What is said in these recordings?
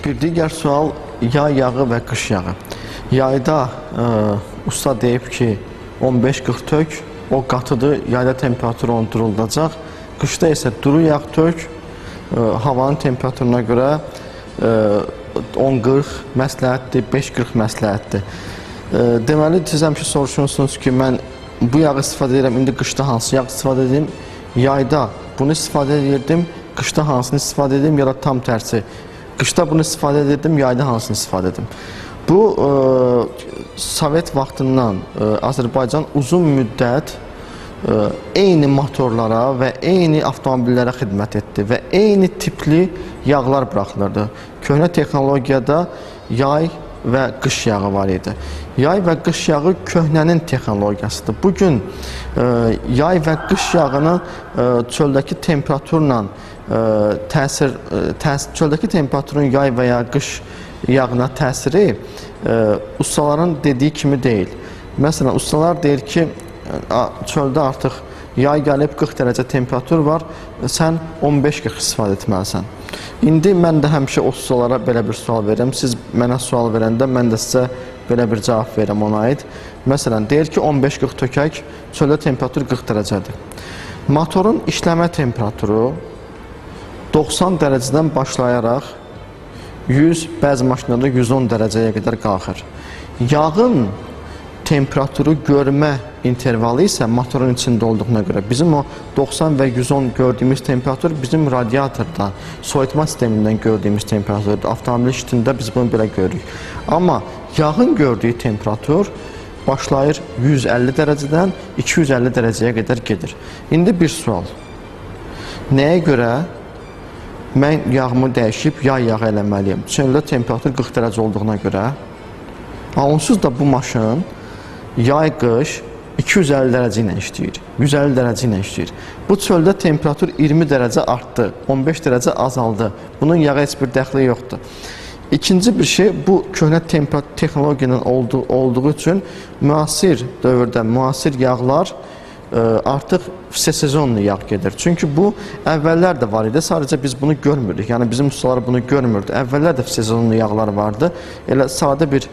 Bir digər sual yay yağı və qış yağı. Yayda usta deyib ki 15-40 tök, o qatıdır, yayda temperaturu onu duruldacaq. Qışda isə duru yağ tök, havanın temperaturuna görə 10-40 məsləhətdir, 5-40 məsləhətdir. Deməli, siz həmişə soruşursunuz ki, mən bu yağı istifadə edirəm, indi qışda hansı yağ istifadə edim? Yayda bunu istifadə edirdim, qışda hansını istifadə edim ya da tam tərsi. Qışda bunu istifadə edirdim, yayda hansını istifadə edim? Bu, Sovet vaxtından Azərbaycan uzun müddət eyni motorlara və eyni avtomobillərə xidmət etdi və eyni tipli yağlar buraxılırdı. Köhnə texnologiyada yay və qış yağı var idi. Yay və qış yağı köhnənin texnologiyasıdır. Bugün yay və qış yağını çöldəki temperaturla çöldəki temperaturun yay və ya qış yağına təsiri ustaların dediyi kimi deyil. Məsələn, ustalar deyir ki, çöldə artıq yay gəlib 40 dərəcə temperatur var, sən 15-40 istifadə etməlisən. İndi mən də həmişə o ustalara belə bir sual verirəm. Siz mənə sual verəndə mən də sizə belə bir cavab verirəm ona aid. Məsələn, deyir ki, 15-40 tökək, çöldə temperatur 40 dərəcədir. Motorun işləmə temperaturu 90 dərəcədən başlayaraq 100, bəzi maşınlarda 110 dərəcəyə qədər qalxır. Yağın temperaturu görmə intervalı isə motorun içində olduğuna görə bizim o 90 və 110 gördüyümüz temperatur bizim radiatorda, soyutma sistemindən gördüyümüz temperaturdur. Avtomobil işitində biz bunu belə görürük. Amma yağın gördüyü temperatur başlayır 150 dərəcədən 250 dərəcəyə qədər gedir. İndi bir sual. Nəyə görə mən yağımı dəyişib yay yağı eləməliyim? Çöldə temperatur 40 dərəcə olduğuna görə. Onsuz da bu maşın yay-qış 250 dərəcə ilə işləyir, 150 dərəcə ilə işləyir. Bu çöldə temperatur 20 dərəcə artdı, 15 dərəcə azaldı. Bunun yağa heç bir dəxli yoxdur. İkinci bir şey, bu köhnə texnologiyanın olduğu üçün müasir dövrdə müasir yağlar artıq sezonlu yağ gedir. Çünki bu əvvəllər də var idi, sadəcə biz bunu görmürdük. Yəni bizim ustalar bunu görmürdü. Əvvəllər də sezonlu yağlar vardı. Elə sadə bir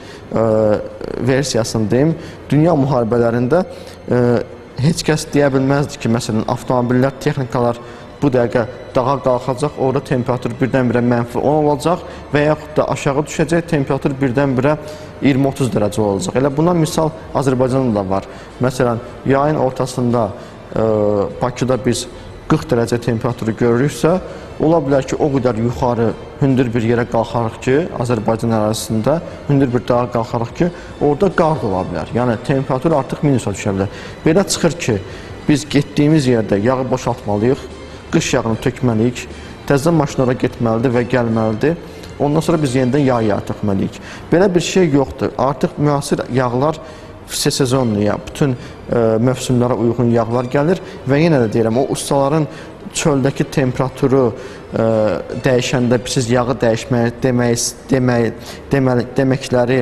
versiyasını deyim, dünya müharibələrində heç kəs deyə bilməzdi ki, məsələn, avtomobillər, texnikalar bu dəqiqə dağa qalxacaq, orada temperatur birdən-birə -10 olacaq və yaxud da aşağı düşəcək, temperatur birdən-birə 20-30 dərəcə olacaq. Elə buna misal Azərbaycanda da var. Məsələn, yayın ortasında Bakıda biz 40 dərəcə temperaturu görürüksə, ola bilər ki, o qədər yuxarı hündür bir yerə qalxarıq ki, Azərbaycan ərazisində hündür bir dağa qalxarıq ki, orada qar da ola bilər. Yəni, temperatur artıq minusa düşə bilər. Belə çıxır ki, biz getdiyimiz yerdə yağı boşaltmalıyıq, qış yağını tökməliyik, təzədən maşınlara getməlidir və gəlməlidir. Ondan sonra biz yenidən yağ yağı tökməliyik. Belə bir şey yoxdur. Artıq müasir yağlar sezonlu yağ, bütün mövsümlərə uyğun yağlar gəlir və yenə də deyirəm, o ustaların çöldəki temperaturu dəyişəndə siz yağı dəyişməyi deməkləri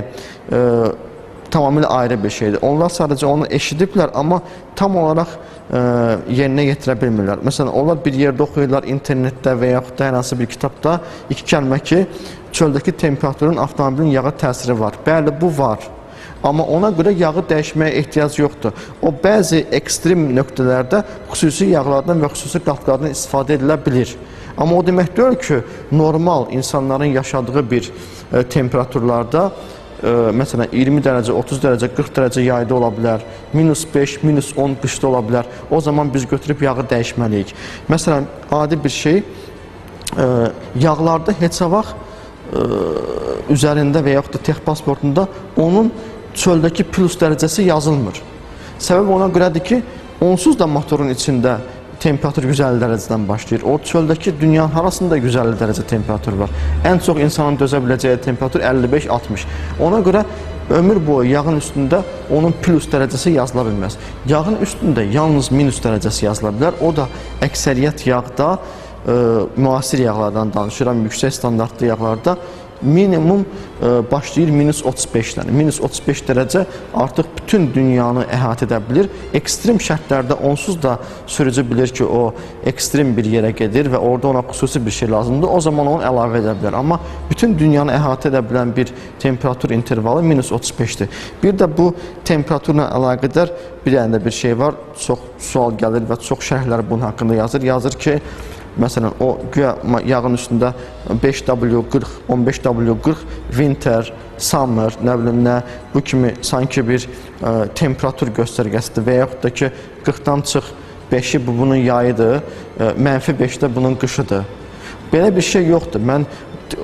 tamamilə ayrı bir şeydir. Onlar sadəcə onu eşidiblər, amma tam olaraq yerinə yetirə bilmirlər. Məsələn, onlar bir yerdə oxuyurlar, internetdə və yaxud da hər hansı bir kitabda iki kəlmə ki, çöldəki temperaturun avtomobilin yağa təsiri var. Bəli, bu var. Amma ona görə yağı dəyişməyə ehtiyac yoxdur. O, bəzi ekstrem nöqtələrdə xüsusi yağlardan və xüsusi qatlardan istifadə edilə bilir. Amma o demək deyil ki, normal insanların yaşadığı bir temperaturlarda, məsələn, 20 dərəcə, 30 dərəcə, 40 dərəcə yayda ola bilər, -5, -10 qışda ola bilər. O zaman biz götürüb yağı dəyişməliyik. Məsələn, adi bir şey, yağlarda heç vaxt üzərində və yaxud da tex pasportunda onun çöldəki plus dərəcəsi yazılmır. Səbəb ona görədir ki, onsuz da motorun içində temperatur 150 dərəcədən başlayır. O çöldəki dünyanın harasında 150 dərəcə temperatur var. Ən çox insanın dözə biləcəyi temperatur 55-60. Ona görə ömür boyu yağın üstündə onun plus dərəcəsi yazıla bilməz. Yağın üstündə yalnız minus dərəcəsi yazıla bilər. O da əksəriyyət yağda, müasir yağlardan danışıram, yüksək standartlı yağlarda minimum başlayır -35-dən. -35 dərəcə artıq bütün dünyanı əhatə edə bilir. Ekstrem şərtlərdə onsuz da sürücü bilir ki, o ekstrem bir yerə gedir və orada ona xüsusi bir şey lazımdır. O zaman onu əlavə edə bilər. Amma bütün dünyanı əhatə edə bilən bir temperatur intervalı -35-dir. Bir də bu temperaturla əlaqədar bir dənə də bir şey var. Çox sual gəlir və çox şərhlər bunun haqqında yazır. Yazır ki, məsələn, o güya yağın üstündə 5W40, 15W40, winter, summer, nə bilim nə, bu kimi sanki bir temperatur göstərgəsidir və yaxud da ki, 40-dan çıx 5-i bu bunun yayıdır, -5-də bunun qışıdır. Belə bir şey yoxdur. Mən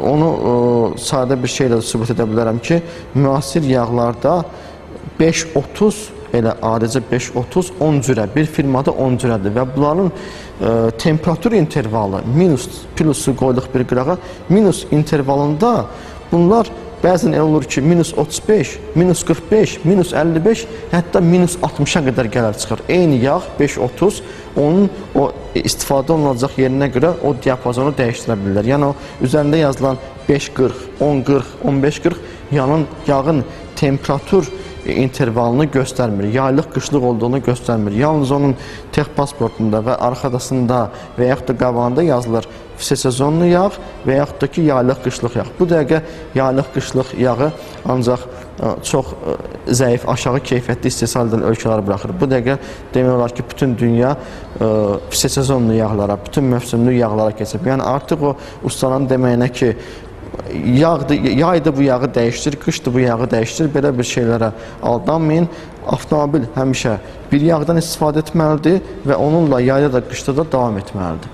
onu sadə bir şeylə sübut edə bilərəm ki, müasir yağlarda 5-30, elə adicə 5-30, 10 cürə, bir firmada 10 cürədir və bunların temperatur intervalı, minus, plusu qoyduq bir qırağa, minus intervalında bunlar bəzən elə olur ki, -35, -45, -55, hətta -60-a qədər gələr çıxır. Eyni yağ 5-30, onun o istifadə olunacaq yerinə görə o diapazonu dəyişdirə bilirlər. Yəni o üzərində yazılan 5-40, 10-40, 15-40 yağın temperatur intervalını göstərmir, yaylıq, qışlıq olduğunu göstərmir. Yalnız onun texpasportunda və arxadasında və yaxud da qabağında yazılır sezonlu yağ və yaxud da ki, yaylıq, qışlıq yağ. Bu dəqiqə yaylıq, qışlıq yağı ancaq çox zəif, aşağı keyfiyyətli istehsal edən ölkələr buraxır. Bu dəqiqə demək olar ki, bütün dünya sezonlu yağlara, bütün mövsümlü yağlara keçib. Yəni artıq o ustanın deməyinə ki, yayda bu yağı dəyişdir, qışda bu yağı dəyişdir, belə bir şeylərə aldanmayın. Avtomobil həmişə bir yağdan istifadə etməlidir və onunla yayda da, qışda da davam etməlidir.